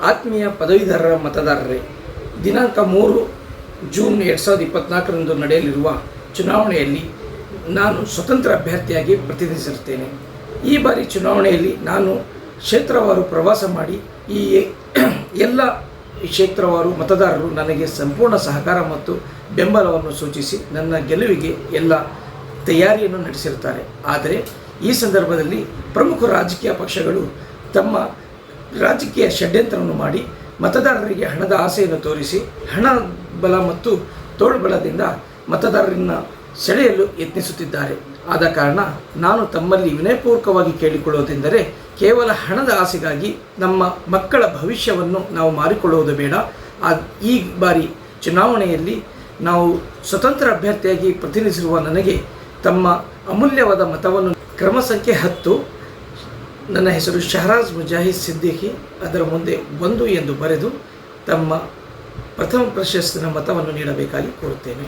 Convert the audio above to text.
ಆತ್ಮೀಯ ಪದವೀಧರರ ಮತದಾರರೇ, ದಿನಾಂಕ 3 ಜೂನ್ 2024ರಂದು ನಡೆಯಲಿರುವ ಚುನಾವಣೆಯಲ್ಲಿ ನಾನು ಸ್ವತಂತ್ರ ಅಭ್ಯರ್ಥಿಯಾಗಿ ಪ್ರತಿನಿಧಿಸಿರುತ್ತೇನೆ. ಈ ಬಾರಿ ಚುನಾವಣೆಯಲ್ಲಿ ನಾನು ಕ್ಷೇತ್ರವಾರು ಪ್ರವಾಸ ಮಾಡಿ ಈ ಎಲ್ಲ ಕ್ಷೇತ್ರವಾರು ಮತದಾರರು ನನಗೆ ಸಂಪೂರ್ಣ ಸಹಕಾರ ಮತ್ತು ಬೆಂಬಲವನ್ನು ಸೂಚಿಸಿ ನನ್ನ ಗೆಲುವಿಗೆ ಎಲ್ಲ ತಯಾರಿಯನ್ನು ನಡೆಸಿರುತ್ತಾರೆ. ಆದರೆ ಈ ಸಂದರ್ಭದಲ್ಲಿ ಪ್ರಮುಖ ರಾಜಕೀಯ ಪಕ್ಷಗಳು ತಮ್ಮ ರಾಜಕೀಯ ಷಡ್ಯಂತ್ರವನ್ನು ಮಾಡಿ ಮತದಾರರಿಗೆ ಹಣದ ಆಸೆಯನ್ನು ತೋರಿಸಿ ಹಣ ಬಲ ಮತ್ತು ತೋಳ್ಬಲದಿಂದ ಮತದಾರರನ್ನು ಸೆಳೆಯಲು ಯತ್ನಿಸುತ್ತಿದ್ದಾರೆ. ಆದ ಕಾರಣ ನಾನು ತಮ್ಮಲ್ಲಿ ವಿನಯಪೂರ್ವಕವಾಗಿ ಕೇಳಿಕೊಳ್ಳುವುದೆಂದರೆ, ಕೇವಲ ಹಣದ ಆಸೆಗಾಗಿ ನಮ್ಮ ಮಕ್ಕಳ ಭವಿಷ್ಯವನ್ನು ನಾವು ಮಾರಿಕೊಳ್ಳುವುದು ಬೇಡ. ಈ ಬಾರಿ ಚುನಾವಣೆಯಲ್ಲಿ ನಾವು ಸ್ವತಂತ್ರ ಅಭ್ಯರ್ಥಿಯಾಗಿ ಪ್ರತಿನಿಧಿಸಿರುವ ನನಗೆ ತಮ್ಮ ಅಮೂಲ್ಯವಾದ ಮತವನ್ನು ಕ್ರಮ ಸಂಖ್ಯೆ 10 ನನ್ನ ಹೆಸರು ಶಹರಾಜ್ ಮುಜಾಹಿದ್ ಸಿದ್ದಿಕಿ ಅದರ ಮುಂದೆ 1 ಎಂದು ಬರೆದು ತಮ್ಮ ಪ್ರಥಮ ಪ್ರಶಸ್ತಿನ ಮತವನ್ನು ನೀಡಬೇಕಾಗಿ ಕೋರುತ್ತೇನೆ.